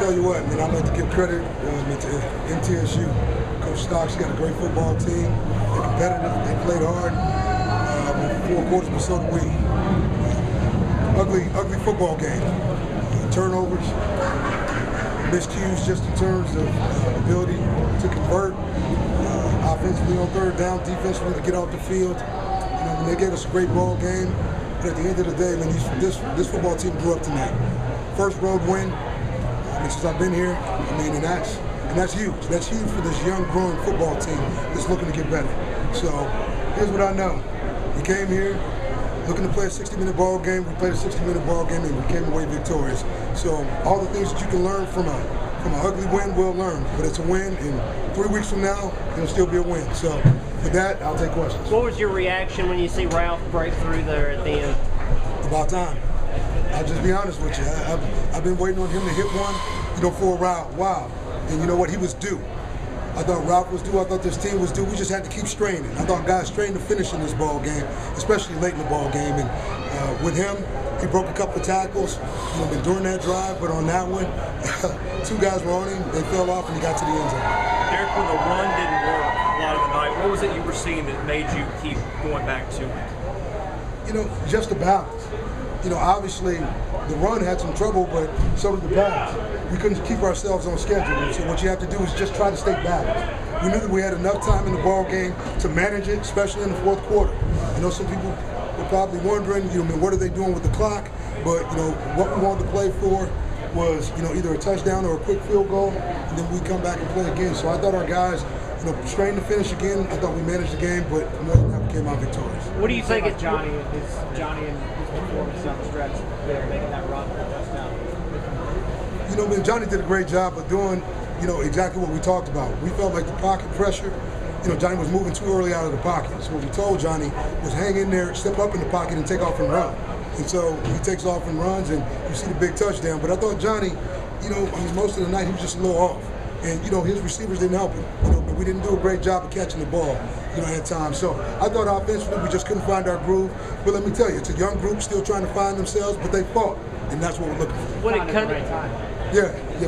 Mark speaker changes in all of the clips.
Speaker 1: tell you what, man, I'd like to give credit to MTSU. Coach Stock's got a great football team. They're competitive. They played hard. 4 quarters, but so did we. Ugly football game. Turnovers, miscues just in terms of ability to convert. Offensively on third down, defensively to get off the field. They gave us a great ball game. But at the end of the day, man, this football team grew up tonight. First road win since I've been here. And that's huge. That's huge for this young, growing football team that's looking to get better. So here's what I know. We came here looking to play a 60-minute ball game. We played a 60-minute ball game and we came away victorious. So all the things that you can learn from an ugly win, we'll learn. But it's a win, and 3 weeks from now, it'll still be a win. So with that, I'll take questions.
Speaker 2: What was your reaction when you see Ralph break through there at the end?
Speaker 1: About time. I'll just be honest with you. I've been waiting on him to hit one, for a while. And you know what? He was due. I thought Ralph was due. I thought this team was due. We just had to keep straining. I thought guys strained to finish in this ball game, especially late in the ball game. And with him, he broke a couple of tackles during that drive, but on that one, 2 guys were on him. They fell off, and he got to the end zone.
Speaker 3: Derek, when the run didn't work a lot of the night, what was it you were seeing that made you keep going back to it?
Speaker 1: Just the balance. Obviously, the run had some trouble, but so did the pass. We couldn't keep ourselves on schedule. So what you have to do is just try to stay balanced. We knew that we had enough time in the ball game to manage it, especially in the 4th quarter. I know some people were probably wondering, what are they doing with the clock? But what we wanted to play for was, either a touchdown or a quick field goal, and then we come back and play again. So I thought our guys, strained to finish again. I thought we managed the game, but more than that, we came out victorious.
Speaker 2: What do you think of
Speaker 4: Johnny and his performance down the stretch there, making that run for a touchdown?
Speaker 1: Johnny did a great job of doing, exactly what we talked about. We felt like the pocket pressure, Johnny was moving too early out of the pocket. So what we told Johnny was hang in there, step up in the pocket, and take off and run. And so he takes off and runs, and you see the big touchdown. But I thought Johnny, most of the night he was just a little off. And, his receivers didn't help him. But we didn't do a great job of catching the ball, at times. So I thought offensively we just couldn't find our groove. But let me tell you, it's a young group still trying to find themselves, but they fought. And that's what we're looking for.
Speaker 2: What did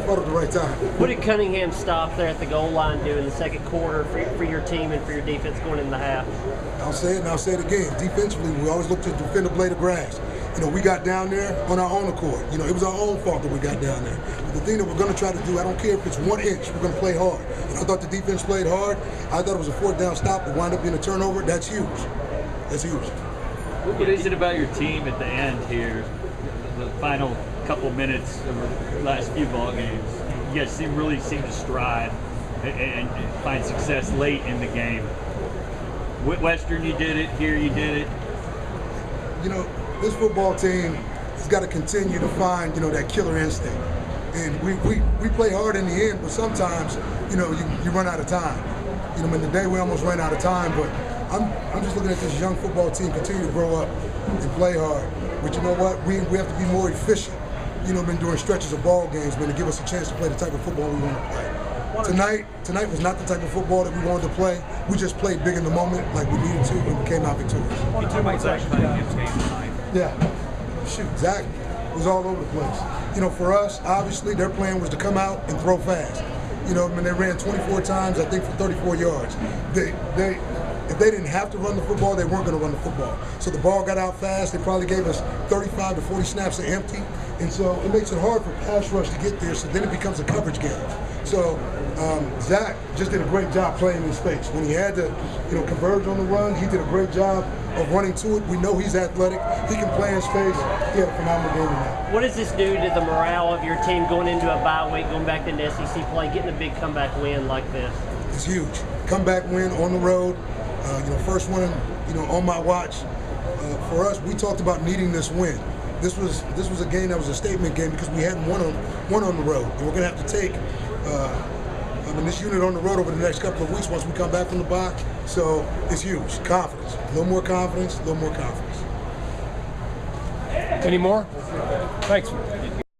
Speaker 1: fought at the right time.
Speaker 2: What did Cunningham stop there at the goal line do in the 2nd quarter for your team and for your defense going into the half?
Speaker 1: I'll say it and I'll say it again. Defensively, we always look to defend a blade of grass. We got down there on our own accord. It was our own fault that we got down there. But the thing that we're going to try to do, I don't care if it's 1 inch, we're going to play hard. I thought the defense played hard. I thought it was a 4th down stop. It wound up being a turnover. That's huge. That's huge.
Speaker 5: What is it about your team at the end here, the final couple minutes of the last few ball games? You guys really seem to strive and find success late in the game. Western, you did it. Here, you did it.
Speaker 1: This football team has got to continue to find, that killer instinct. And we play hard in the end, but sometimes, you run out of time. In the day we almost ran out of time, but I'm just looking at this young football team continue to grow up and play hard. But you know what? We have to be more efficient, during stretches of ball games, to give us a chance to play the type of football we want to play. Tonight was not the type of football that we wanted to play. We just played big in the moment like we needed to, and we came out victorious.
Speaker 3: You talk about Zach Cunningham's game tonight.
Speaker 1: Yeah. Shoot, Zach was all over the place. For us, obviously, their plan was to come out and throw fast. They ran 24 times, I think, for 34 yards. If they didn't have to run the football, they weren't going to run the football. So the ball got out fast. They probably gave us 35 to 40 snaps of empty. And so it makes it hard for pass rush to get there, so then it becomes a coverage game. So Zach just did a great job playing in space. When he had to, converge on the run, he did a great job of running to it. We know he's athletic. He can play in space. He had a phenomenal game tonight.
Speaker 2: What does this do to the morale of your team going into a bye week, going back into SEC play, getting a big comeback win like this?
Speaker 1: It's huge. Comeback win on the road. First one, on my watch. For us, we talked about needing this win. This was a game that was a statement game because we hadn't won on the road, and we're going to have to take this unit on the road over the next couple of weeks once we come back from the bye. So it's huge. Confidence. A little more confidence. A little more confidence.
Speaker 4: Any more? Thanks.